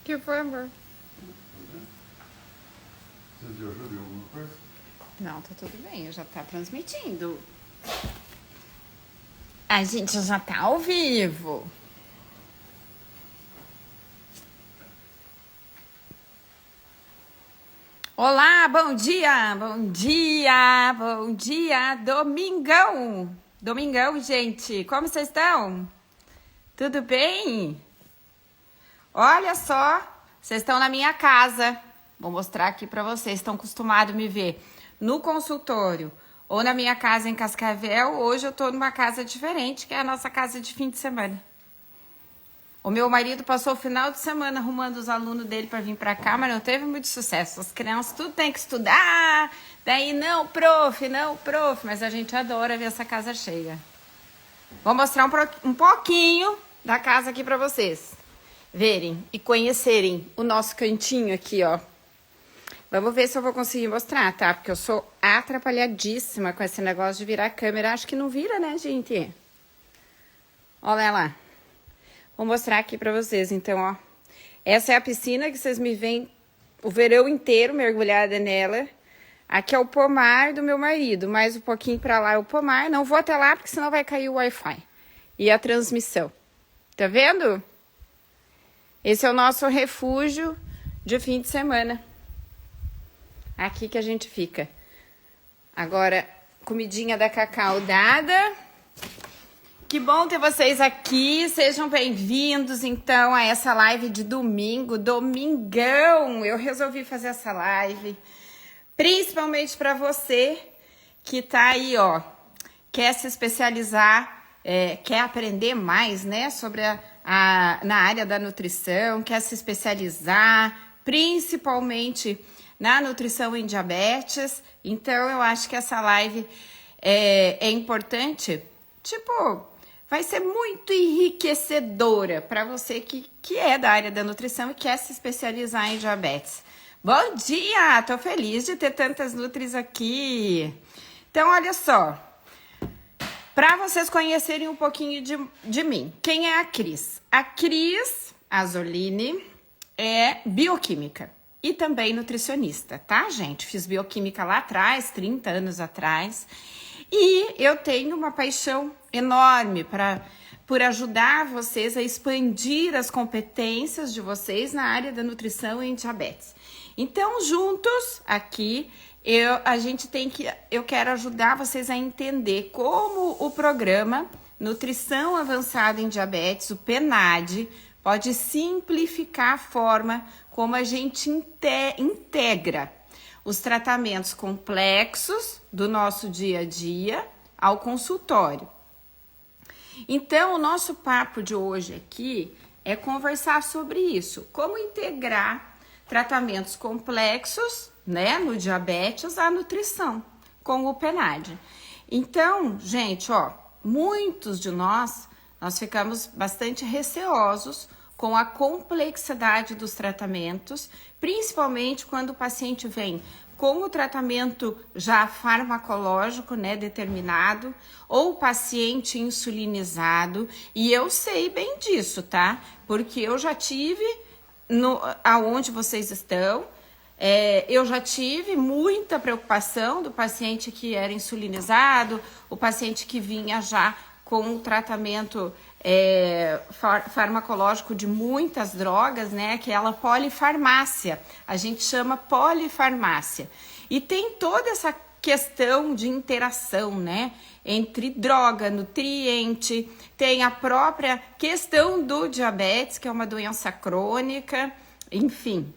Que foi, amor? Precisa de ajuda em alguma coisa? Não, tá tudo bem, já tá transmitindo. A gente já tá ao vivo. Olá, bom dia, bom dia, bom dia, domingão. Domingão, gente, como vocês estão? Tudo bem? Olha só, vocês estão na minha casa. Vou mostrar aqui pra vocês, estão acostumados a me ver no consultório ou na minha casa em Cascavel. Hoje eu tô numa casa diferente, que é a nossa casa de fim de semana. O meu marido passou o final de semana arrumando os alunos dele para vir para cá, mas não teve muito sucesso. As crianças tudo tem que estudar, daí não, prof, mas a gente adora ver essa casa cheia. Vou mostrar um pouquinho da casa aqui para vocês verem e conhecerem o nosso cantinho aqui, ó. Vamos ver se eu vou conseguir mostrar, tá? Porque eu sou atrapalhadíssima com esse negócio de virar a câmera. Acho que não vira, né, gente? Olha lá. Vou mostrar aqui pra vocês, então, ó. Essa é a piscina que vocês me veem o verão inteiro mergulhada nela. Aqui é o pomar do meu marido, mais um pouquinho pra lá é o pomar. Não vou até lá, porque senão vai cair o Wi-Fi. E a transmissão. Tá vendo? Esse é o nosso refúgio de fim de semana. Aqui que a gente fica. Agora, comidinha da Cacau dada. Que bom ter vocês aqui, sejam bem-vindos então a essa live de domingo, domingão. Eu resolvi fazer essa live, principalmente para você que tá aí, ó, quer se especializar, quer aprender mais, né, sobre na área da nutrição, quer se especializar, principalmente na nutrição em diabetes. Então eu acho que essa live é importante, tipo, vai ser muito enriquecedora para você que é da área da nutrição e quer se especializar em diabetes. Bom dia! Tô feliz de ter tantas nutris aqui. Então, olha só. Para vocês conhecerem um pouquinho de mim. Quem é a Cris? A Cris Azoline é bioquímica e também nutricionista, tá, gente? Fiz bioquímica lá atrás, 30 anos atrás. E eu tenho uma paixão enorme por ajudar vocês a expandir as competências de vocês na área da nutrição em diabetes. Então, juntos aqui, eu quero ajudar vocês a entender como o programa Nutrição Avançada em Diabetes, o PNAD, pode simplificar a forma como a gente integra os tratamentos complexos do nosso dia a dia ao consultório. Então, o nosso papo de hoje aqui é conversar sobre isso, como integrar tratamentos complexos, né, no diabetes à nutrição com o PNAD. Então, gente, ó, muitos de nós ficamos bastante receosos com a complexidade dos tratamentos, principalmente quando o paciente vem com o tratamento já farmacológico, né, determinado, ou o paciente insulinizado, e eu sei bem disso, tá? Porque eu já tive, aonde vocês estão, eu já tive muita preocupação do paciente que era insulinizado, o paciente que vinha já com o tratamento farmacológico de muitas drogas, né? Aquela polifarmácia, a gente chama polifarmácia. E tem toda essa questão de interação, né? Entre droga, nutriente, tem a própria questão do diabetes, que é uma doença crônica, enfim.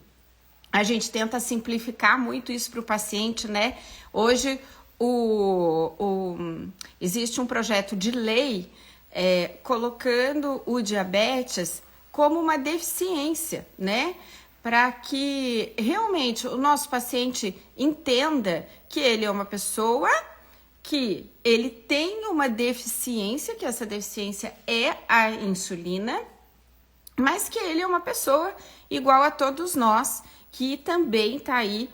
A gente tenta simplificar muito isso para o paciente, né? Hoje existe um projeto de lei colocando o diabetes como uma deficiência, né? Para que realmente o nosso paciente entenda que ele é uma pessoa que ele tem uma deficiência, que essa deficiência é a insulina, mas que ele é uma pessoa igual a todos nós, que também está aí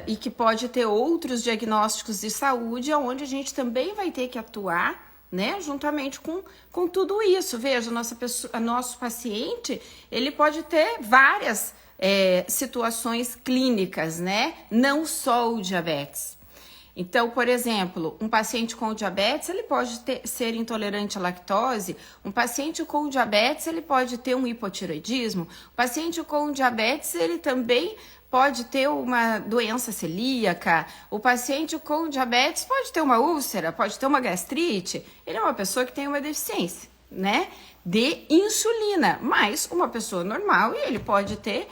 e que pode ter outros diagnósticos de saúde, onde a gente também vai ter que atuar né? Juntamente com tudo isso. Veja, nosso paciente, ele pode ter várias situações clínicas, né? Não só o diabetes. Então, por exemplo, um paciente com diabetes, ele pode ser intolerante à lactose. Um paciente com diabetes, ele pode ter um hipotireoidismo. O paciente com diabetes, ele também pode ter uma doença celíaca. O paciente com diabetes pode ter uma úlcera, pode ter uma gastrite. Ele é uma pessoa que tem uma deficiência, né, de insulina. Mas uma pessoa normal, e ele pode ter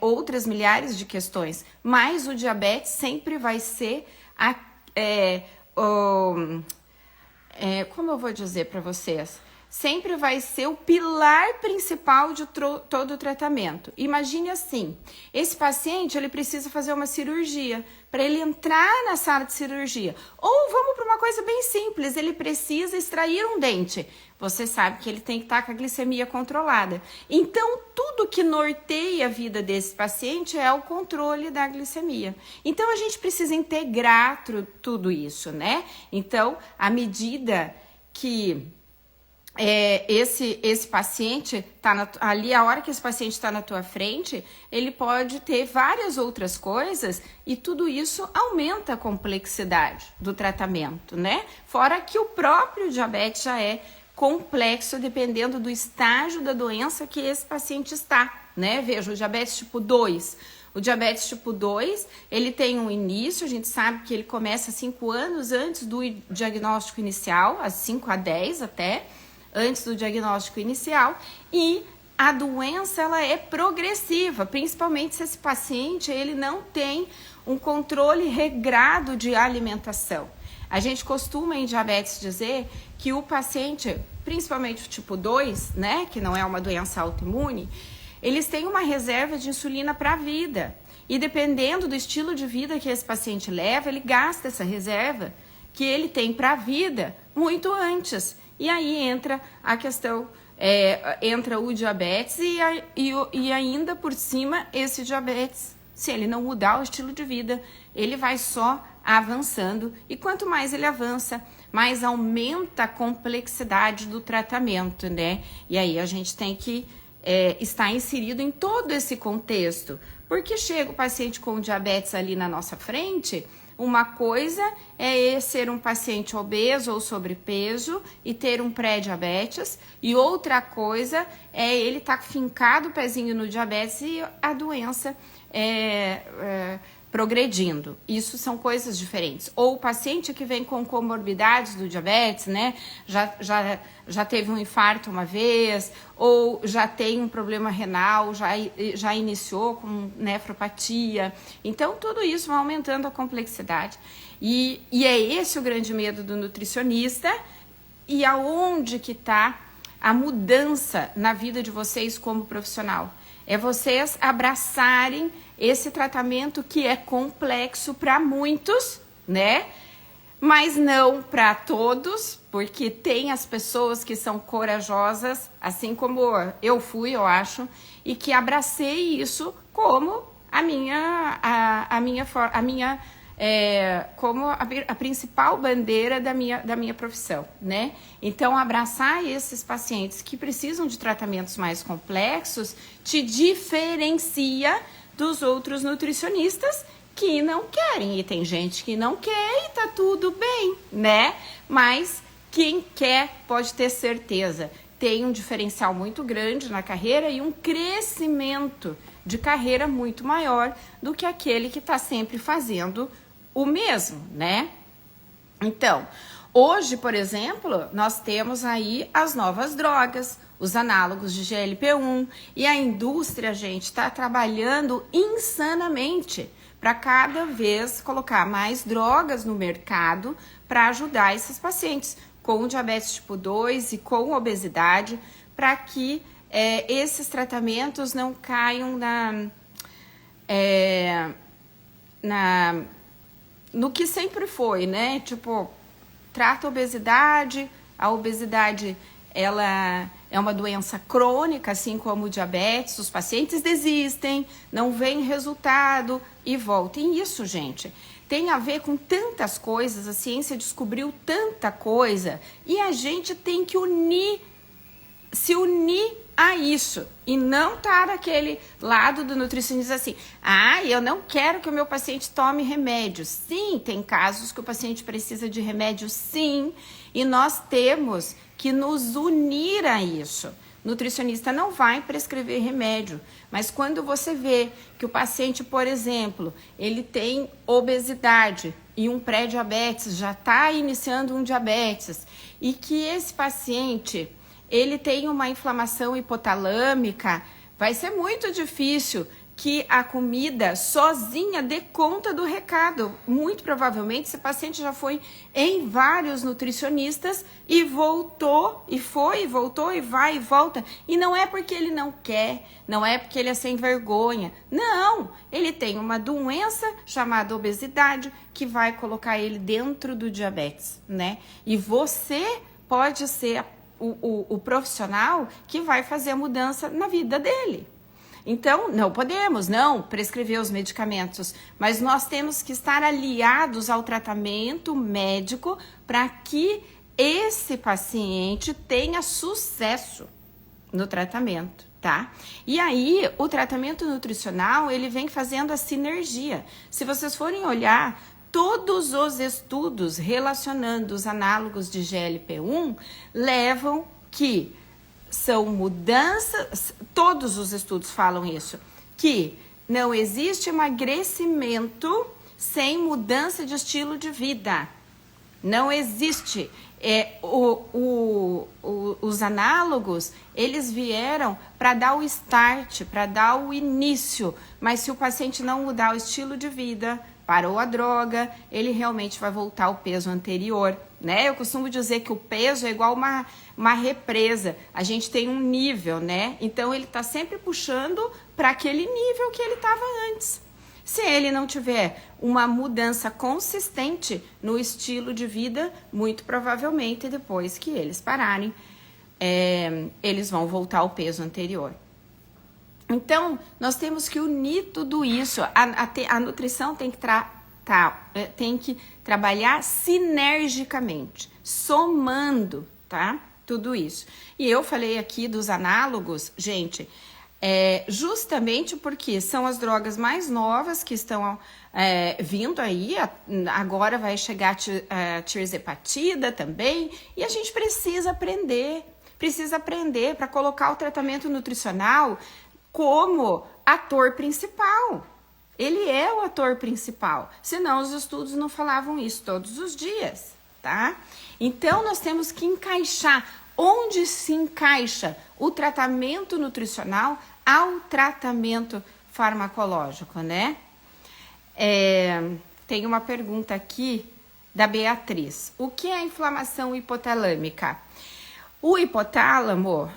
outras milhares de questões. Mas o diabetes sempre vai ser como eu vou dizer para vocês? Sempre vai ser o pilar principal de todo o tratamento. Imagine assim, esse paciente ele precisa fazer uma cirurgia. Para ele entrar na sala de cirurgia, ou vamos para uma coisa bem simples, ele precisa extrair um dente. Você sabe que ele tem que estar com a glicemia controlada. Então, tudo que norteia a vida desse paciente é o controle da glicemia. Então, a gente precisa integrar tudo isso, né? Então, à medida que esse paciente está ali, a hora que esse paciente está na tua frente, ele pode ter várias outras coisas e tudo isso aumenta a complexidade do tratamento, né? Fora que o próprio diabetes já é complexo dependendo do estágio da doença que esse paciente está, né? Veja, o diabetes tipo 2. O diabetes tipo 2, ele tem um início, a gente sabe que ele começa 5 anos antes do diagnóstico inicial, a 5 a 10 até, antes do diagnóstico inicial, e a doença ela é progressiva, principalmente se esse paciente ele não tem um controle regrado de alimentação. A gente costuma em diabetes dizer que o paciente, principalmente o tipo 2, né, que não é uma doença autoimune, eles têm uma reserva de insulina para a vida. E dependendo do estilo de vida que esse paciente leva, ele gasta essa reserva que ele tem para a vida muito antes. E aí entra a questão, entra o diabetes e ainda por cima esse diabetes, se ele não mudar o estilo de vida, ele vai só avançando. E quanto mais ele avança, mais aumenta a complexidade do tratamento, né? E aí a gente tem que estar inserido em todo esse contexto. Porque chega o paciente com diabetes ali na nossa frente, uma coisa é ser um paciente obeso ou sobrepeso e ter um pré-diabetes, e outra coisa é ele estar fincado o pezinho no diabetes e a doença progredindo. Isso são coisas diferentes. Ou o paciente que vem com comorbidades do diabetes, né? Já teve um infarto uma vez, ou já tem um problema renal, já iniciou com nefropatia. Então, tudo isso vai aumentando a complexidade. E é esse o grande medo do nutricionista, e aonde que está a mudança na vida de vocês como profissional. É vocês abraçarem esse tratamento que é complexo para muitos, né? Mas não para todos, porque tem as pessoas que são corajosas, assim como eu fui, eu acho, e que abracei isso como como a principal bandeira da minha profissão, né? Então, abraçar esses pacientes que precisam de tratamentos mais complexos te diferencia dos outros nutricionistas que não querem. E tem gente que não quer e tá tudo bem, né? Mas quem quer pode ter certeza, tem um diferencial muito grande na carreira e um crescimento de carreira muito maior do que aquele que está sempre fazendo o mesmo, né? Então, hoje, por exemplo, nós temos aí as novas drogas, os análogos de GLP-1, e a indústria, gente, está trabalhando insanamente para cada vez colocar mais drogas no mercado para ajudar esses pacientes com diabetes tipo 2 e com obesidade, para que esses tratamentos não caiam no que sempre foi, né? Tipo, trata a obesidade ela é uma doença crônica, assim como o diabetes, os pacientes desistem, não vem resultado e voltam. E isso, gente, tem a ver com tantas coisas, a ciência descobriu tanta coisa e a gente tem que se unir a isso e não estar aquele lado do nutricionista assim, eu não quero que o meu paciente tome remédio. Sim, tem casos que o paciente precisa de remédio, sim, e nós temos que nos unir a isso. Nutricionista não vai prescrever remédio, mas quando você vê que o paciente, por exemplo, ele tem obesidade e um pré-diabetes, já está iniciando um diabetes, e que esse paciente ele tem uma inflamação hipotalâmica, vai ser muito difícil que a comida sozinha dê conta do recado. Muito provavelmente esse paciente já foi em vários nutricionistas e voltou, e foi, e voltou, e vai, e volta. E não é porque ele não quer, não é porque ele é sem vergonha. Não, ele tem uma doença chamada obesidade que vai colocar ele dentro do diabetes, né? E você pode ser o profissional que vai fazer a mudança na vida dele. Então, não podemos não prescrever os medicamentos, mas nós temos que estar aliados ao tratamento médico para que esse paciente tenha sucesso no tratamento, tá? E aí, o tratamento nutricional, ele vem fazendo a sinergia. Se vocês forem olhar, todos os estudos relacionando os análogos de GLP-1 levam que são mudanças, todos os estudos falam isso, que não existe emagrecimento sem mudança de estilo de vida. Não existe. Os análogos, eles vieram para dar o start, para dar o início, mas se o paciente não mudar o estilo de vida, parou a droga, ele realmente vai voltar ao peso anterior, né? Eu costumo dizer que o peso é igual uma represa, a gente tem um nível, né? Então ele está sempre puxando para aquele nível que ele estava antes. Se ele não tiver uma mudança consistente no estilo de vida, muito provavelmente depois que eles pararem, eles vão voltar ao peso anterior. Então, nós temos que unir tudo isso. A nutrição tem que trabalhar sinergicamente, somando, tá? Tudo isso. E eu falei aqui dos análogos, gente, justamente porque são as drogas mais novas que estão vindo aí. Agora vai chegar a tirzepatida também. E a gente precisa aprender para colocar o tratamento nutricional como ator principal. Ele é o ator principal, senão os estudos não falavam isso todos os dias, tá? Então, nós temos que encaixar onde se encaixa o tratamento nutricional ao tratamento farmacológico, né? Tem uma pergunta aqui da Beatriz. O que é inflamação hipotalâmica? O hipotálamo,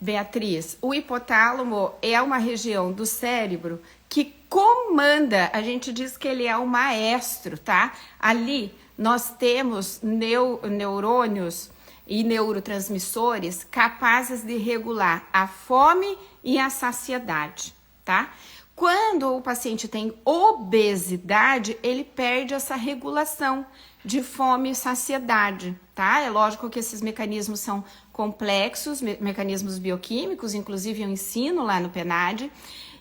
Beatriz, o hipotálamo é uma região do cérebro que comanda, a gente diz que ele é o maestro, tá? Ali nós temos neurônios e neurotransmissores capazes de regular a fome e a saciedade, tá? Quando o paciente tem obesidade, ele perde essa regulação de fome e saciedade, tá? É lógico que esses mecanismos são complexos, mecanismos bioquímicos, inclusive eu ensino lá no PNAD.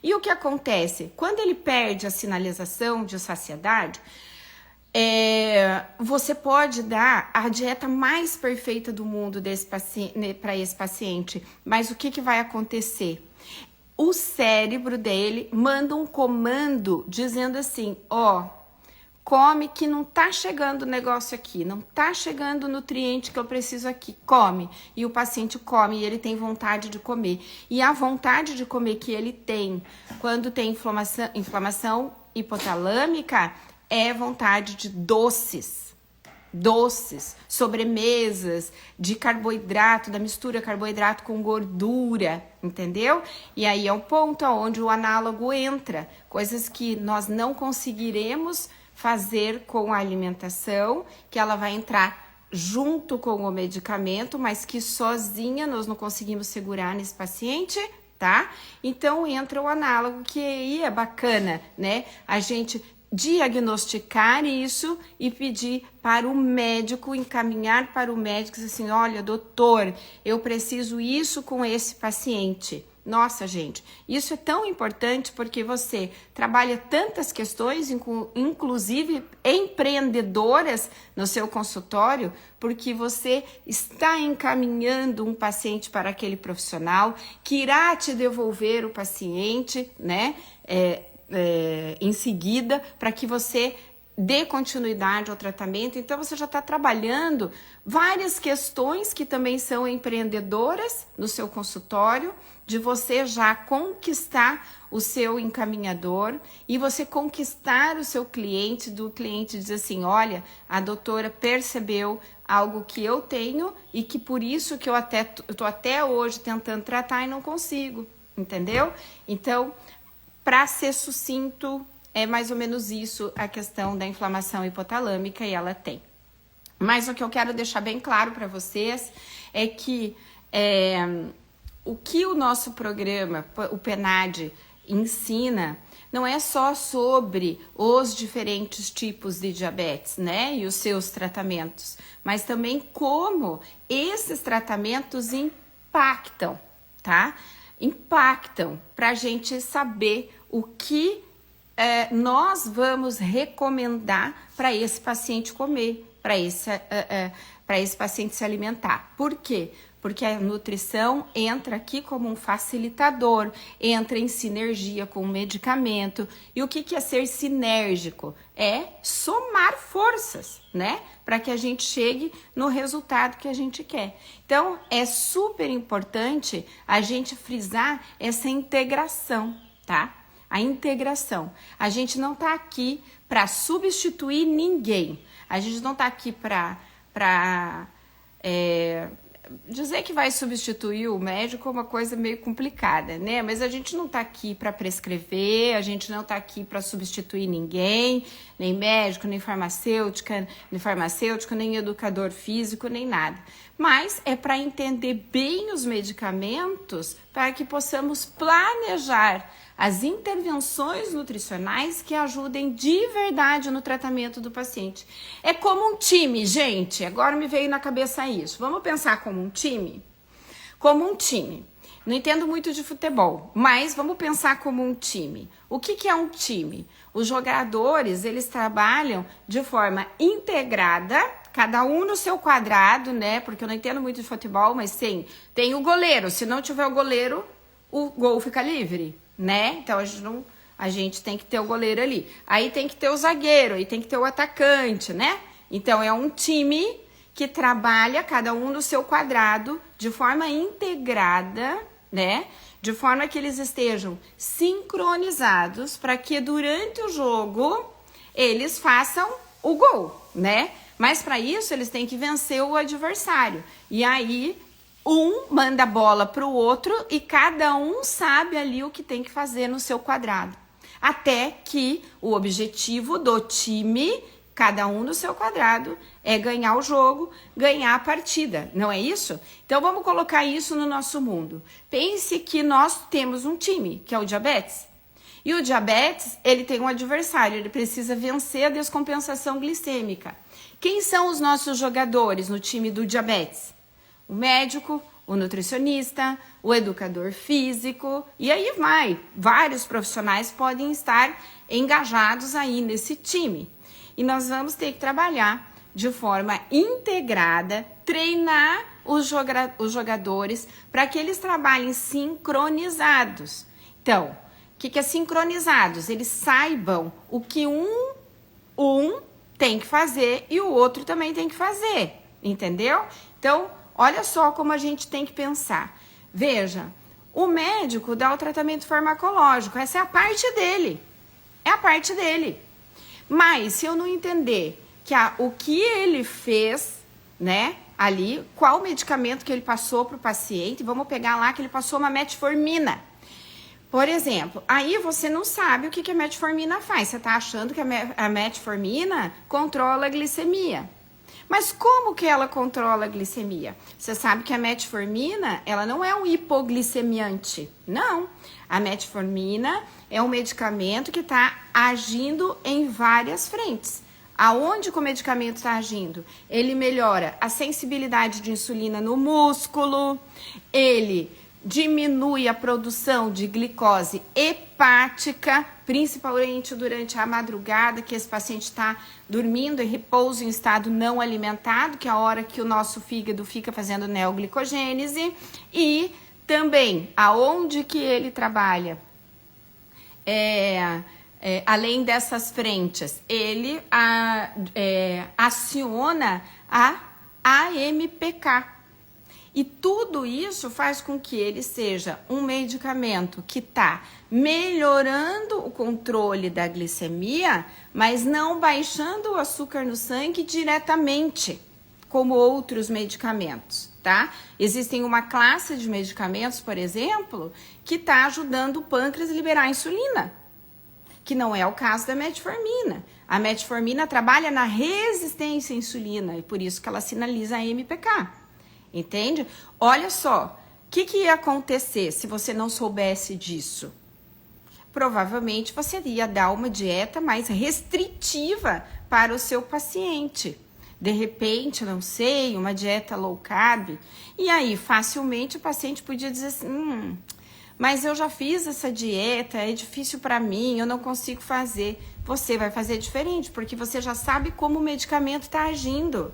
E o que acontece? Quando ele perde a sinalização de saciedade, você pode dar a dieta mais perfeita do mundo para esse paciente, mas o que vai acontecer? O cérebro dele manda um comando dizendo assim, come que não tá chegando o negócio aqui, não tá chegando o nutriente que eu preciso aqui, come. E o paciente come e ele tem vontade de comer. E a vontade de comer que ele tem quando tem inflamação hipotalâmica é vontade de doces, sobremesas, de carboidrato, da mistura carboidrato com gordura, entendeu? E aí é o ponto onde o análogo entra, coisas que nós não conseguiremos fazer com a alimentação, que ela vai entrar junto com o medicamento, mas que sozinha nós não conseguimos segurar nesse paciente, tá? Então entra o análogo, que aí é bacana, né? A gente diagnosticar isso e pedir para o médico, encaminhar para o médico, assim, olha, doutor, eu preciso isso com esse paciente. Nossa, gente, isso é tão importante porque você trabalha tantas questões, inclusive empreendedoras no seu consultório, porque você está encaminhando um paciente para aquele profissional que irá te devolver o paciente, né, em seguida, para que você dê continuidade ao tratamento. Então você já está trabalhando várias questões que também são empreendedoras no seu consultório, de você já conquistar o seu encaminhador e você conquistar o seu cliente, do cliente dizer assim, olha, a doutora percebeu algo que eu tenho e que por isso que eu estou até hoje tentando tratar e não consigo, entendeu? Então, para ser sucinto, é mais ou menos isso a questão da inflamação hipotalâmica e ela tem. Mas o que eu quero deixar bem claro para vocês é que o que o nosso programa, o PENAD, ensina não é só sobre os diferentes tipos de diabetes, né, e os seus tratamentos, mas também como esses tratamentos impactam, tá? Impactam para a gente saber o que nós vamos recomendar para esse paciente comer, para esse paciente se alimentar. Por quê? Porque a nutrição entra aqui como um facilitador, entra em sinergia com o medicamento. E o que é ser sinérgico? É somar forças, né? Para que a gente chegue no resultado que a gente quer. Então, é super importante a gente frisar essa integração, tá? A integração. A gente não está aqui para substituir ninguém. A gente não está aqui para dizer que vai substituir o médico é uma coisa meio complicada, né? Mas a gente não está aqui para prescrever, a gente não está aqui para substituir ninguém, nem médico, nem farmacêutico, nem educador físico, nem nada. Mas é para entender bem os medicamentos para que possamos planejar as intervenções nutricionais que ajudem de verdade no tratamento do paciente. É como um time, gente. Agora me veio na cabeça isso. Vamos pensar como um time? Como um time. Não entendo muito de futebol, mas vamos pensar como um time. O que é um time? Os jogadores, eles trabalham de forma integrada, cada um no seu quadrado, né? Porque eu não entendo muito de futebol, mas tem o goleiro. Se não tiver o goleiro, o gol fica livre, né? Então a gente tem que ter o goleiro ali. Aí tem que ter o zagueiro, aí tem que ter o atacante, né? Então é um time que trabalha cada um no seu quadrado de forma integrada, né? De forma que eles estejam sincronizados para que durante o jogo eles façam o gol, né? Mas para isso eles têm que vencer o adversário. E aí um manda a bola para o outro e cada um sabe ali o que tem que fazer no seu quadrado. Até que o objetivo do time, cada um no seu quadrado, é ganhar o jogo, ganhar a partida, não é isso? Então vamos colocar isso no nosso mundo. Pense que nós temos um time, que é o diabetes. E o diabetes, ele tem um adversário, ele precisa vencer a descompensação glicêmica. Quem são os nossos jogadores no time do diabetes? O médico, o nutricionista, o educador físico, e aí vai. Vários profissionais podem estar engajados aí nesse time. E nós vamos ter que trabalhar de forma integrada, treinar os jogadores para que eles trabalhem sincronizados. Então, o que é sincronizados? Eles saibam o que um tem que fazer e o outro também tem que fazer, entendeu? Então, olha só como a gente tem que pensar. Veja, o médico dá o tratamento farmacológico, essa é a parte dele. É a parte dele. Mas se eu não entender que o que ele fez, né, ali, qual medicamento que ele passou para o paciente, vamos pegar lá que ele passou uma metformina. Por exemplo, aí você não sabe o que a metformina faz. Você está achando que a metformina controla a glicemia. Mas como que ela controla a glicemia? Você sabe que a metformina, ela não é um hipoglicemiante, não. A metformina é um medicamento que está agindo em várias frentes. Aonde que o medicamento está agindo? Ele melhora a sensibilidade de insulina no músculo, ele diminui a produção de glicose hepática, principalmente durante a madrugada, que esse paciente está dormindo em repouso em estado não alimentado, que é a hora que o nosso fígado fica fazendo neoglicogênese, e também aonde que ele trabalha. Além dessas frentes, ele aciona a AMPK. E tudo isso faz com que ele seja um medicamento que está melhorando o controle da glicemia, mas não baixando o açúcar no sangue diretamente, como outros medicamentos, tá? Existem uma classe de medicamentos, por exemplo, que está ajudando o pâncreas a liberar a insulina, que não é o caso da metformina. A metformina trabalha na resistência à insulina e por isso que ela sinaliza a MPK. Entende? Olha só, o que ia acontecer se você não soubesse disso? Provavelmente você ia dar uma dieta mais restritiva para o seu paciente. De repente, não sei, uma dieta low carb. E aí, facilmente o paciente podia dizer assim, mas eu já fiz essa dieta, é difícil para mim, eu não consigo fazer. Você vai fazer diferente, porque você já sabe como o medicamento está agindo.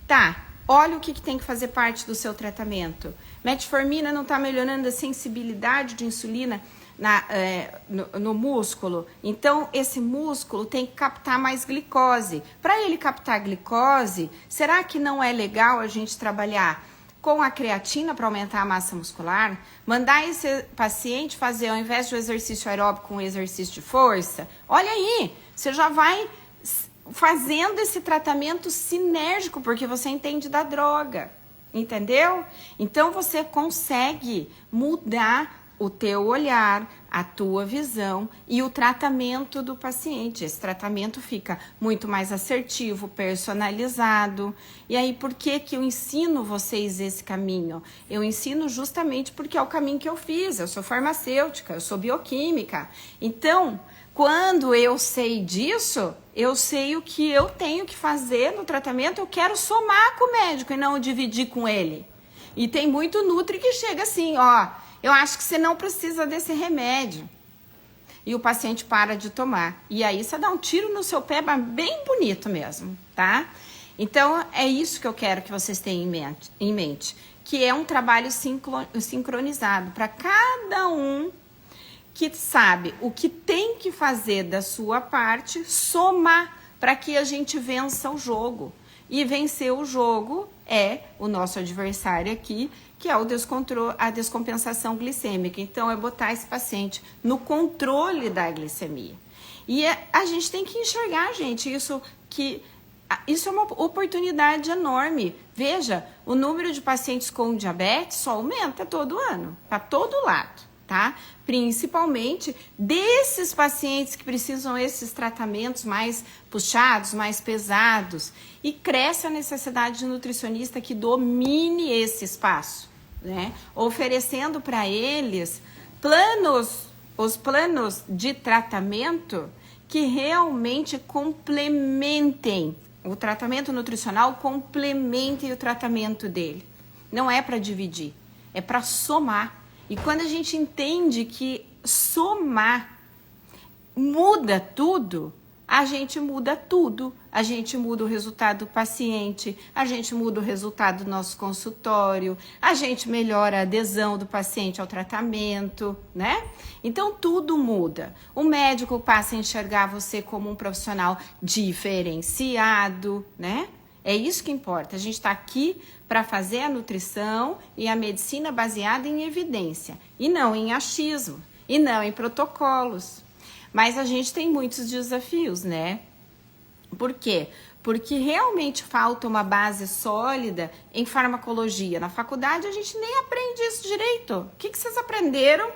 Tá. Olha o que tem que fazer parte do seu tratamento. Metformina não está melhorando a sensibilidade de insulina no músculo. Então, esse músculo tem que captar mais glicose. Para ele captar glicose, será que não é legal a gente trabalhar com a creatina para aumentar a massa muscular? Mandar esse paciente fazer, ao invés do exercício aeróbico, um exercício de força? Olha aí, você já vai fazendo esse tratamento sinérgico, porque você entende da droga, entendeu? Então, você consegue mudar o teu olhar, a tua visão e o tratamento do paciente. Esse tratamento fica muito mais assertivo, personalizado. E aí, por que eu ensino vocês esse caminho? Eu ensino justamente porque é o caminho que eu fiz. Eu sou farmacêutica, eu sou bioquímica. Então, quando eu sei disso, eu sei o que eu tenho que fazer no tratamento, eu quero somar com o médico e não dividir com ele. E tem muito nutri que chega assim, ó, eu acho que você não precisa desse remédio. E o paciente para de tomar. E aí você dá um tiro no seu pé, mas bem bonito mesmo, tá? Então, é isso que eu quero que vocês tenham em mente, que é um trabalho sincronizado para cada um que sabe o que tem que fazer da sua parte, somar para que a gente vença o jogo. E vencer o jogo é o nosso adversário aqui, que é a descompensação glicêmica. Então, é botar esse paciente no controle da glicemia. E a gente tem que enxergar, gente, isso é uma oportunidade enorme. Veja, o número de pacientes com diabetes só aumenta todo ano, para todo lado. Tá? Principalmente desses pacientes que precisam esses tratamentos mais puxados, mais pesados, e cresce a necessidade de nutricionista que domine esse espaço, né? Oferecendo para eles os planos de tratamento que realmente complementem o tratamento nutricional, complementem o tratamento dele. Não é para dividir, é para somar. E quando a gente entende que somar muda tudo, a gente muda tudo. A gente muda o resultado do paciente, a gente muda o resultado do nosso consultório, a gente melhora a adesão do paciente ao tratamento, né? Então, tudo muda. O médico passa a enxergar você como um profissional diferenciado, né? É isso que importa. A gente está aqui para fazer a nutrição e a medicina baseada em evidência, e não em achismo, e não em protocolos. Mas a gente tem muitos desafios, né? Por quê? Porque realmente falta uma base sólida em farmacologia. Na faculdade a gente nem aprende isso direito. O que vocês aprenderam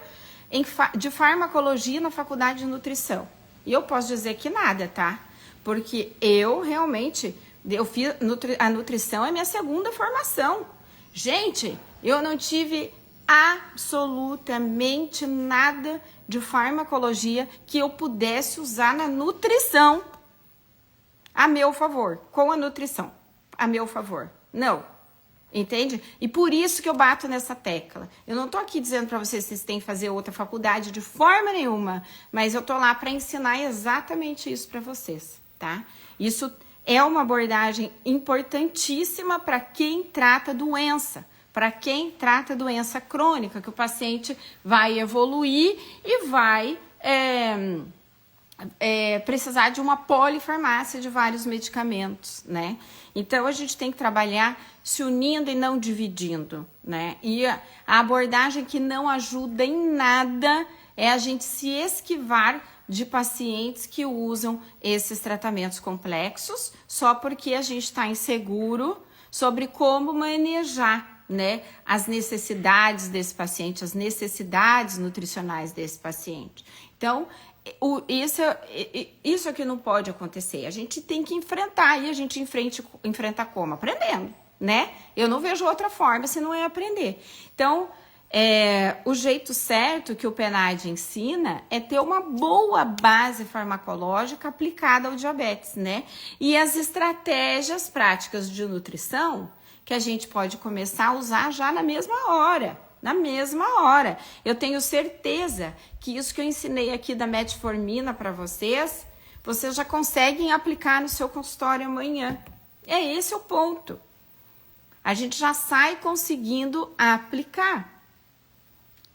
de farmacologia na faculdade de nutrição? E eu posso dizer que nada, tá? Porque eu realmente Eu fiz a nutrição é minha segunda formação. Gente, eu não tive absolutamente nada de farmacologia que eu pudesse usar na nutrição a meu favor, com a nutrição a meu favor. Não. Entende? E por isso que eu bato nessa tecla. Eu não tô aqui dizendo para vocês que vocês têm que fazer outra faculdade de forma nenhuma, mas eu tô lá para ensinar exatamente isso para vocês, tá? Isso é uma abordagem importantíssima para quem trata doença, para quem trata doença crônica, que o paciente vai evoluir e vai precisar de uma polifarmácia de vários medicamentos, né? Então, a gente tem que trabalhar se unindo e não dividindo, né? E a abordagem que não ajuda em nada é a gente se esquivar de pacientes que usam esses tratamentos complexos só porque a gente está inseguro sobre como manejar, né, as necessidades desse paciente, as necessidades nutricionais desse paciente. Então, isso é que não pode acontecer. A gente tem que enfrentar, e a gente enfrenta como? Aprendendo, né? Eu não vejo outra forma se não é aprender. Então, o jeito certo que o PNAD ensina é ter uma boa base farmacológica aplicada ao diabetes, né? E as estratégias práticas de nutrição que a gente pode começar a usar já na mesma hora. Na mesma hora. Eu tenho certeza que isso que eu ensinei aqui da metformina para vocês, vocês já conseguem aplicar no seu consultório amanhã. É esse o ponto. A gente já sai conseguindo aplicar.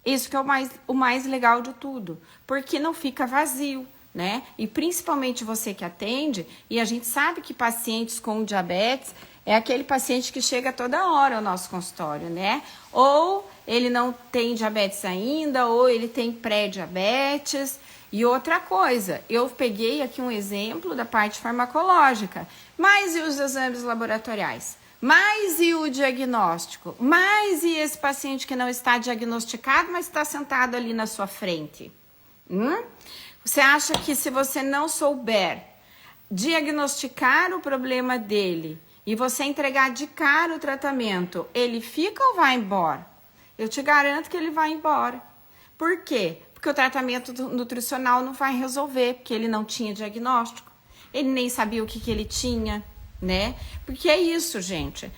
Isso que é o mais legal de tudo, porque não fica vazio, né? E principalmente você que atende, e a gente sabe que pacientes com diabetes é aquele paciente que chega toda hora ao nosso consultório, né? Ou ele não tem diabetes ainda, ou ele tem pré-diabetes. E outra coisa, eu peguei aqui um exemplo da parte farmacológica, mas e os exames laboratoriais? Mas e o diagnóstico? Mas e esse paciente que não está diagnosticado, mas está sentado ali na sua frente? Você acha que se você não souber diagnosticar o problema dele e você entregar de cara o tratamento, ele fica ou vai embora? Eu te garanto que ele vai embora. Por quê? Porque o tratamento nutricional não vai resolver, porque ele não tinha diagnóstico. Ele nem sabia o que ele tinha, né? Porque é isso, gente.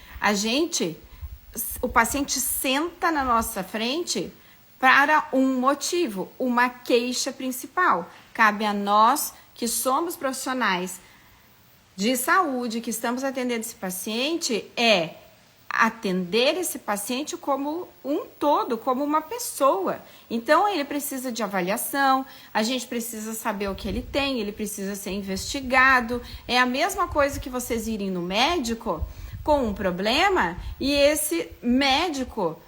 O paciente senta na nossa frente para um motivo, uma queixa principal. Cabe a nós, que somos profissionais de saúde, que estamos atendendo esse paciente, atender esse paciente como um todo, como uma pessoa. Então, ele precisa de avaliação, a gente precisa saber o que ele tem, ele precisa ser investigado. É a mesma coisa que vocês irem no médico com um problema e esse médico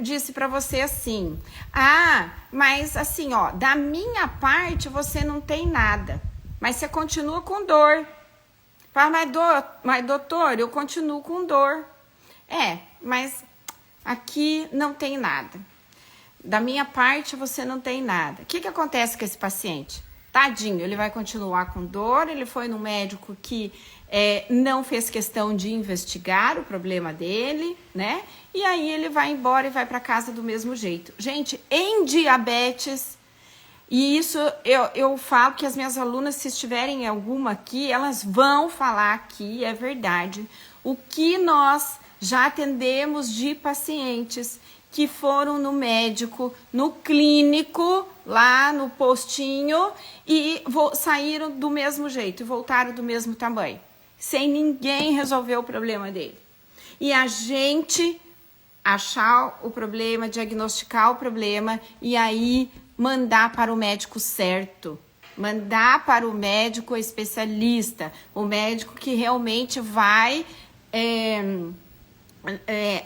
disse para você assim, mas assim, ó, da minha parte você não tem nada, mas você continua com dor. Mas doutor, eu continuo com dor. Mas aqui não tem nada. Da minha parte, você não tem nada. O que acontece com esse paciente? Tadinho, ele vai continuar com dor, ele foi no médico que não fez questão de investigar o problema dele, né? E aí ele vai embora e vai para casa do mesmo jeito. Gente, em diabetes, e isso eu falo que as minhas alunas, se estiverem alguma aqui, elas vão falar aqui, é verdade, o que nós já atendemos de pacientes que foram no médico, no clínico, lá no postinho, e saíram do mesmo jeito, e voltaram do mesmo tamanho, sem ninguém resolver o problema dele. E a gente achar o problema, diagnosticar o problema, e aí mandar para o médico certo, mandar para o médico especialista, o médico que realmente vai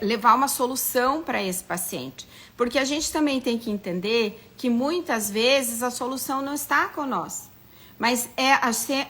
levar uma solução para esse paciente. Porque a gente também tem que entender que muitas vezes a solução não está com nós, mas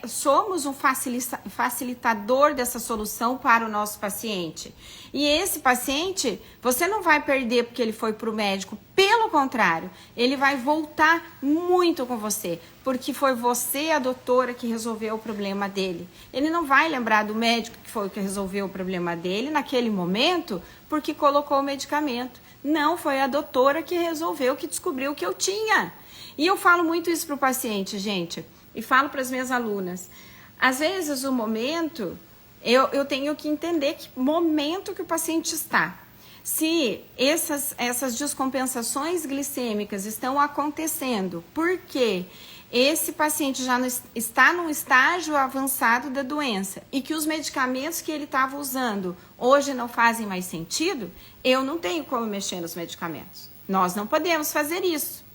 somos um facilitador dessa solução para o nosso paciente. E esse paciente, você não vai perder porque ele foi para o médico. Pelo contrário, ele vai voltar muito com você, porque foi você, a doutora, que resolveu o problema dele. Ele não vai lembrar do médico que foi o que resolveu o problema dele naquele momento, porque colocou o medicamento. Não, foi a doutora que resolveu, que descobriu o que eu tinha. E eu falo muito isso para o paciente, gente, e falo para as minhas alunas. Às vezes, o momento, eu tenho que entender que momento que o paciente está. Se essas descompensações glicêmicas estão acontecendo porque esse paciente já está num estágio avançado da doença e que os medicamentos que ele estava usando hoje não fazem mais sentido, eu não tenho como mexer nos medicamentos. Nós não podemos fazer isso.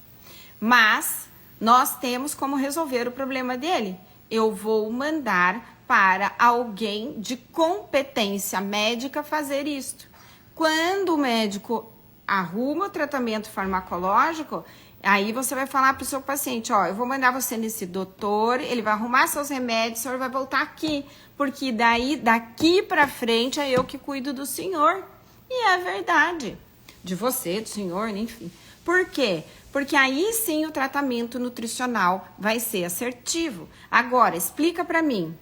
Mas nós temos como resolver o problema dele. Eu vou mandar para alguém de competência médica fazer isto. Quando o médico arruma o tratamento farmacológico, aí você vai falar para o seu paciente, ó, eu vou mandar você nesse doutor, ele vai arrumar seus remédios, o senhor vai voltar aqui, porque daqui para frente é eu que cuido do senhor. E é verdade, de você, do senhor, enfim. Por quê? Porque aí sim o tratamento nutricional vai ser assertivo. Agora, explica para mim,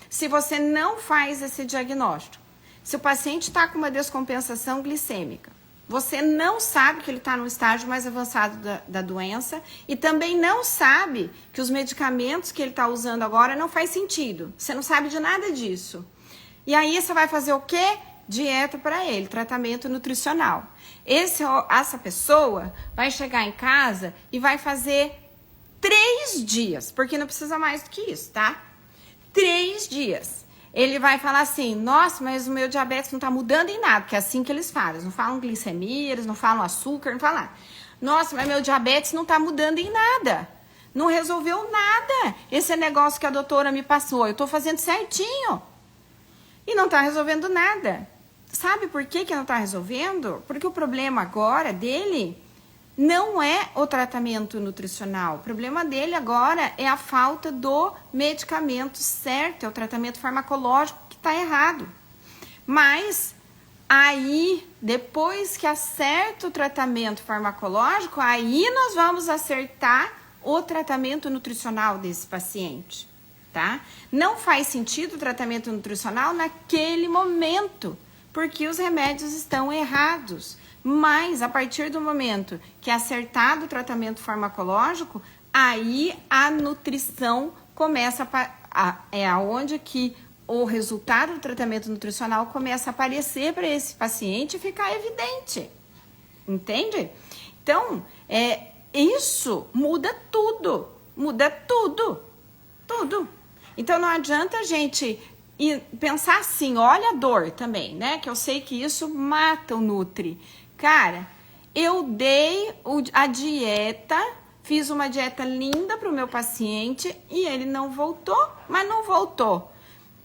se você não faz esse diagnóstico, se o paciente está com uma descompensação glicêmica, você não sabe que ele está no estágio mais avançado da doença e também não sabe que os medicamentos que ele está usando agora não faz sentido. Você não sabe de nada disso. E aí você vai fazer o quê? Dieta para ele, tratamento nutricional. Essa pessoa vai chegar em casa e vai fazer 3 dias, porque não precisa mais do que isso, tá? 3 dias. Ele vai falar assim, nossa, mas o meu diabetes não tá mudando em nada, porque é assim que eles falam. Eles não falam glicemia, eles não falam açúcar, não falam nada. Nossa, mas meu diabetes não tá mudando em nada. Não resolveu nada. Esse negócio que a doutora me passou, eu tô fazendo certinho. E não tá resolvendo nada. Sabe por que não tá resolvendo? Porque o problema agora dele não é o tratamento nutricional. O problema dele agora é a falta do medicamento certo, é o tratamento farmacológico que está errado. Mas aí, depois que acerta o tratamento farmacológico, aí nós vamos acertar o tratamento nutricional desse paciente, tá? Não faz sentido o tratamento nutricional naquele momento, porque os remédios estão errados. Mas, a partir do momento que é acertado o tratamento farmacológico, aí a nutrição começa é aonde que o resultado do tratamento nutricional começa a aparecer para esse paciente e ficar evidente. Entende? Então, isso muda tudo. Muda tudo. Tudo. Então, não adianta a gente pensar assim, olha a dor também, né? Que eu sei que isso mata o nutri. Cara, eu dei a dieta, fiz uma dieta linda para o meu paciente e ele não voltou, mas não voltou.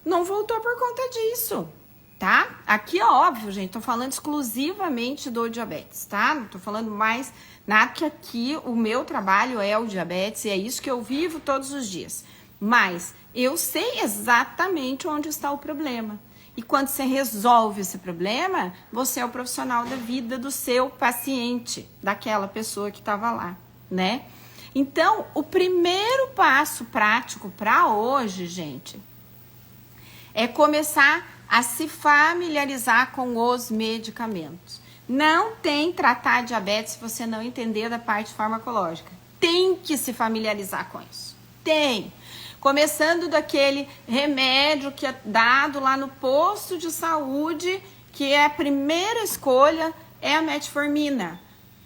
Não voltou por conta disso, tá? Aqui é óbvio, gente, tô falando exclusivamente do diabetes, tá? Não tô falando mais nada, que aqui o meu trabalho é o diabetes e é isso que eu vivo todos os dias. Mas eu sei exatamente onde está o problema. E quando você resolve esse problema, você é o profissional da vida do seu paciente, daquela pessoa que estava lá, né? Então, o primeiro passo prático para hoje, gente, é começar a se familiarizar com os medicamentos. Não tem tratar diabetes se você não entender da parte farmacológica. Tem que se familiarizar com isso. Tem. Começando daquele remédio que é dado lá no posto de saúde, que é a primeira escolha, é a metformina.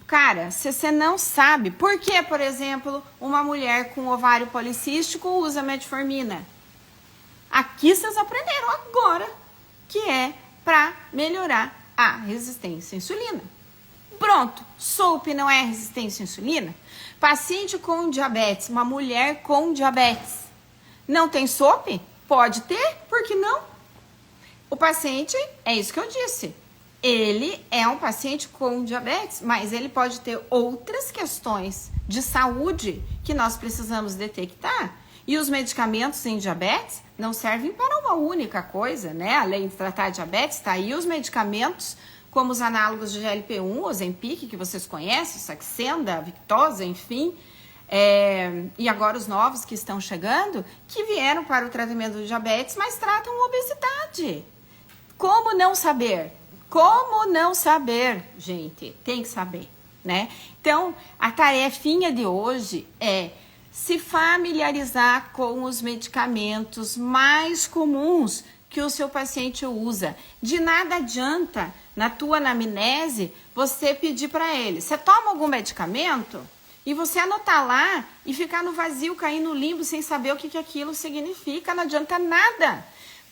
Cara, se você não sabe, por que, por exemplo, uma mulher com ovário policístico usa metformina? Aqui vocês aprenderam agora, que é para melhorar a resistência à insulina. Pronto, SOP não é resistência à insulina? Paciente com diabetes, uma mulher com diabetes, não tem SOP? Pode ter, por que não? O paciente, é isso que eu disse, ele é um paciente com diabetes, mas ele pode ter outras questões de saúde que nós precisamos detectar. E os medicamentos em diabetes não servem para uma única coisa, né? Além de tratar diabetes, tá aí os medicamentos como os análogos de GLP-1, Ozempic, que vocês conhecem, Saxenda, Victoza, enfim, e agora os novos que estão chegando, que vieram para o tratamento do diabetes, mas tratam obesidade. Como não saber? Como não saber, gente? Tem que saber, né? Então, a tarefinha de hoje é se familiarizar com os medicamentos mais comuns que o seu paciente usa. De nada adianta, na tua anamnese, você pedir para ele, você toma algum medicamento? E você anotar lá e ficar no vazio, cair no limbo sem saber o que aquilo significa, não adianta nada.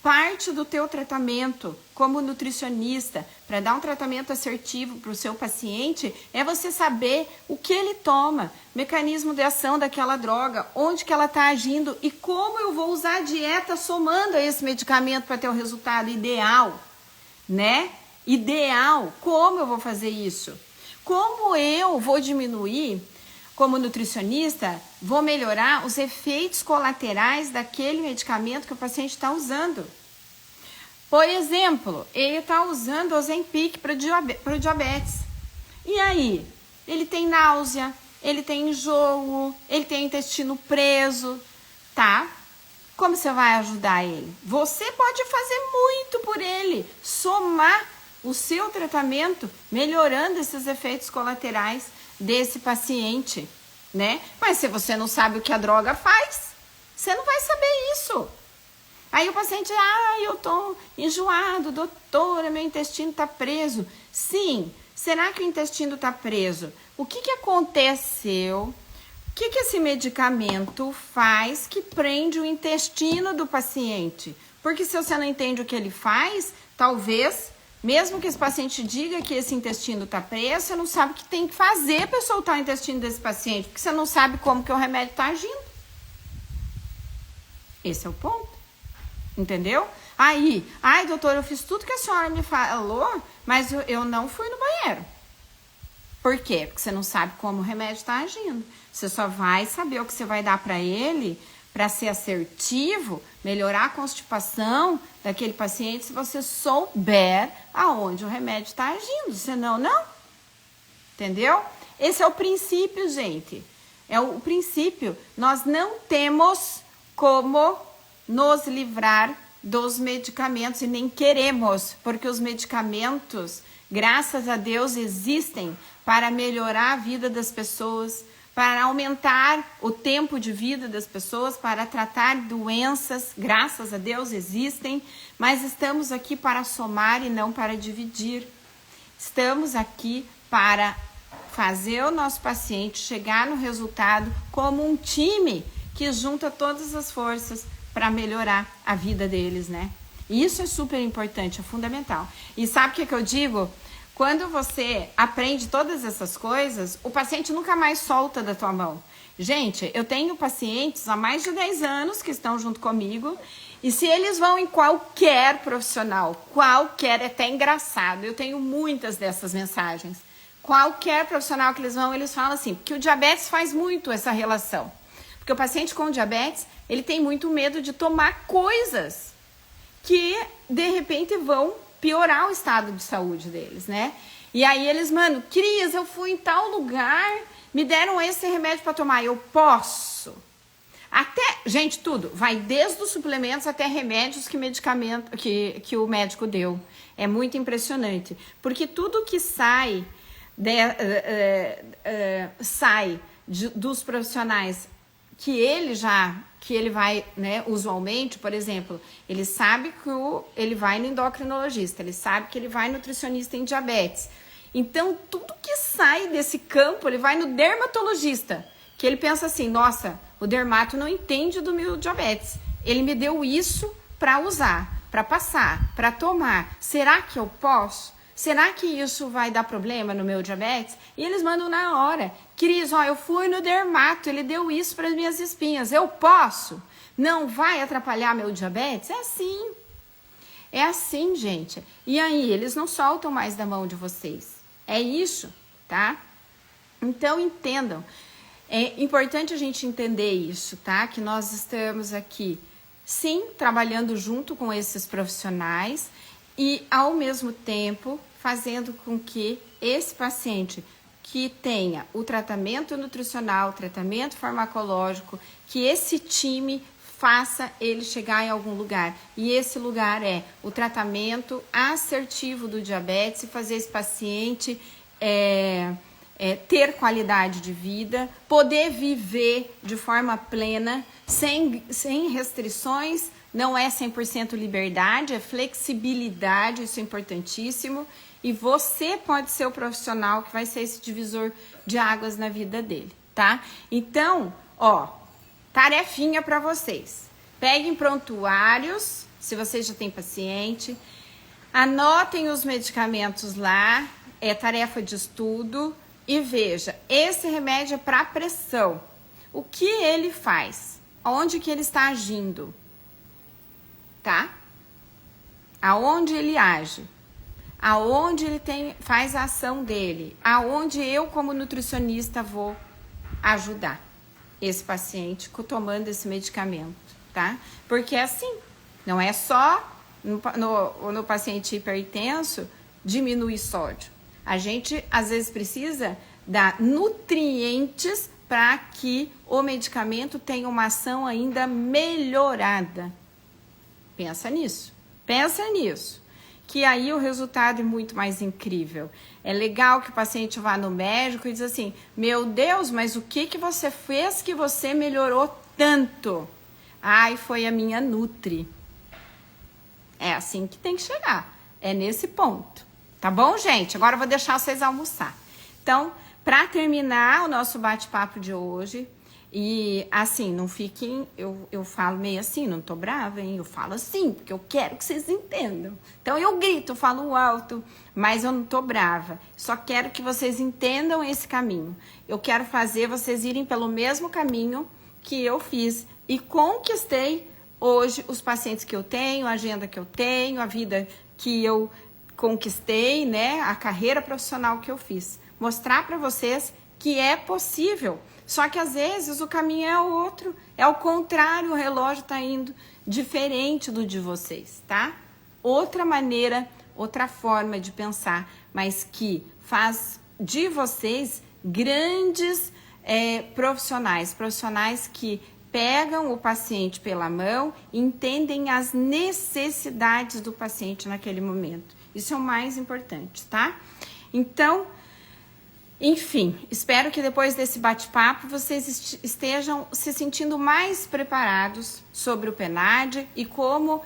Parte do teu tratamento como nutricionista, para dar um tratamento assertivo para o seu paciente, é você saber o que ele toma, mecanismo de ação daquela droga, onde que ela está agindo e como eu vou usar a dieta somando a esse medicamento para ter o resultado ideal, né? Ideal, como eu vou fazer isso? Como eu vou diminuir, como nutricionista, vou melhorar os efeitos colaterais daquele medicamento que o paciente está usando. Por exemplo, ele está usando Ozempic para o diabetes. E aí? Ele tem náusea, ele tem enjoo, ele tem intestino preso, tá? Como você vai ajudar ele? Você pode fazer muito por ele, somar o seu tratamento, melhorando esses efeitos colaterais desse paciente, né? Mas se você não sabe o que a droga faz, você não vai saber isso. Aí o paciente, eu tô enjoado, doutora, meu intestino tá preso. Sim, será que o intestino tá preso? O que aconteceu? O que esse medicamento faz que prende o intestino do paciente? Porque se você não entende o que ele faz, talvez, mesmo que esse paciente diga que esse intestino está preso, você não sabe o que tem que fazer para soltar o intestino desse paciente, porque você não sabe como que o remédio está agindo. Esse é o ponto. Entendeu? Aí, doutor, eu fiz tudo que a senhora me falou, mas eu não fui no banheiro. Por quê? Porque você não sabe como o remédio está agindo. Você só vai saber o que você vai dar para ele, para ser assertivo, melhorar a constipação daquele paciente, se você souber aonde o remédio está agindo. Senão, não. Entendeu? Esse é o princípio, gente. É o princípio. Nós não temos como nos livrar dos medicamentos e nem queremos, porque os medicamentos, graças a Deus, existem para melhorar a vida das pessoas, para aumentar o tempo de vida das pessoas, para tratar doenças, graças a Deus existem, mas estamos aqui para somar e não para dividir. Estamos aqui para fazer o nosso paciente chegar no resultado como um time que junta todas as forças para melhorar a vida deles, né? Isso é super importante, é fundamental. E sabe o que eu digo? Quando você aprende todas essas coisas, o paciente nunca mais solta da tua mão. Gente, eu tenho pacientes há mais de 10 anos que estão junto comigo, e se eles vão em qualquer profissional, qualquer, é até engraçado, eu tenho muitas dessas mensagens. Qualquer profissional que eles vão, eles falam assim, porque o diabetes faz muito essa relação. Porque o paciente com diabetes, ele tem muito medo de tomar coisas que, de repente, vão piorar o estado de saúde deles, né? E aí eles, Cris, eu fui em tal lugar, me deram esse remédio para tomar, eu posso? Até, gente, tudo, vai desde os suplementos até remédios que o médico deu. É muito impressionante, porque tudo que sai, dos profissionais que ele vai, né, usualmente, por exemplo, ele sabe que ele vai no endocrinologista, ele sabe que ele vai no nutricionista em diabetes. Então, tudo que sai desse campo, ele vai no dermatologista, que ele pensa assim, nossa, o dermato não entende do meu diabetes. Ele me deu isso para usar, para passar, para tomar. Será que eu posso? Será que isso vai dar problema no meu diabetes? E eles mandam na hora. Cris, eu fui no dermato, ele deu isso para as minhas espinhas. Eu posso? Não vai atrapalhar meu diabetes? É assim. É assim, gente. E aí, eles não soltam mais da mão de vocês. É isso, tá? Então, entendam. É importante a gente entender isso, tá? Que nós estamos aqui, sim, trabalhando junto com esses profissionais e, ao mesmo tempo, fazendo com que esse paciente que tenha o tratamento nutricional, o tratamento farmacológico, que esse time faça ele chegar em algum lugar. E esse lugar é o tratamento assertivo do diabetes e fazer esse paciente ter qualidade de vida, poder viver de forma plena, sem restrições. Não é 100% liberdade, é flexibilidade, isso é importantíssimo. E você pode ser o profissional que vai ser esse divisor de águas na vida dele, tá? Então, tarefinha para vocês. Peguem prontuários, se vocês já têm paciente. Anotem os medicamentos lá, é tarefa de estudo. E veja, esse remédio é para pressão. O que ele faz? Onde que ele está agindo? Tá? Aonde ele age? Aonde ele faz a ação dele? Aonde eu, como nutricionista, vou ajudar esse paciente tomando esse medicamento, tá? Porque assim, não é só no paciente hipertenso diminuir sódio. A gente, às vezes, precisa dar nutrientes para que o medicamento tenha uma ação ainda melhorada. Pensa nisso. Que aí o resultado é muito mais incrível. É legal que o paciente vá no médico e diz assim, meu Deus, mas o que você fez que você melhorou tanto? Ai, foi a minha Nutri. É assim que tem que chegar. É nesse ponto. Tá bom, gente? Agora eu vou deixar vocês almoçar. Então, para terminar o nosso bate-papo de hoje, e assim, não fiquem, eu falo meio assim, não tô brava, hein? Eu falo assim, porque eu quero que vocês entendam. Então eu grito, eu falo alto, mas eu não tô brava. Só quero que vocês entendam esse caminho. Eu quero fazer vocês irem pelo mesmo caminho que eu fiz e conquistei hoje os pacientes que eu tenho, a agenda que eu tenho, a vida que eu conquistei, né? A carreira profissional que eu fiz. Mostrar para vocês que é possível. Só que às vezes o caminho é outro, é o contrário, o relógio está indo diferente do de vocês, tá? Outra maneira, outra forma de pensar, mas que faz de vocês grandes profissionais que pegam o paciente pela mão e entendem as necessidades do paciente naquele momento. Isso é o mais importante, tá? Então, enfim, espero que depois desse bate-papo vocês estejam se sentindo mais preparados sobre o PNAD e como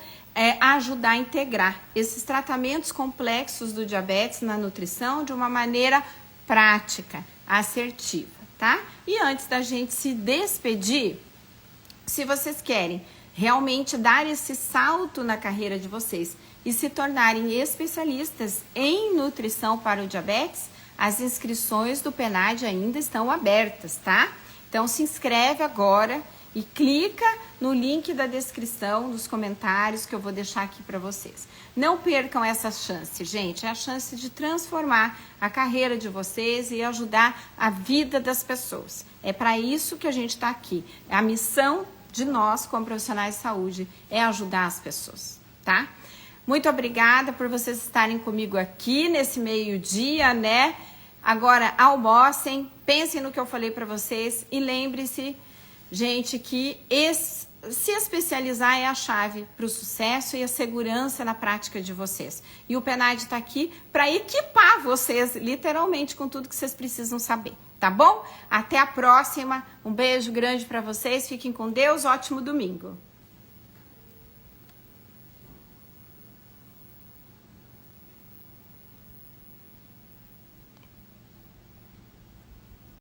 ajudar a integrar esses tratamentos complexos do diabetes na nutrição de uma maneira prática, assertiva, tá? E antes da gente se despedir, se vocês querem realmente dar esse salto na carreira de vocês e se tornarem especialistas em nutrição para o diabetes, as inscrições do PNAD ainda estão abertas, tá? Então se inscreve agora e clica no link da descrição, nos comentários que eu vou deixar aqui para vocês. Não percam essa chance, gente, é a chance de transformar a carreira de vocês e ajudar a vida das pessoas. É para isso que a gente está aqui. A missão de nós, como profissionais de saúde, é ajudar as pessoas, tá? Muito obrigada por vocês estarem comigo aqui nesse meio-dia, né? Agora almocem, pensem no que eu falei para vocês e lembre-se, gente, que se especializar é a chave para o sucesso e a segurança na prática de vocês. E o PNAD está aqui para equipar vocês, literalmente, com tudo que vocês precisam saber, tá bom? Até a próxima, um beijo grande para vocês, fiquem com Deus, ótimo domingo!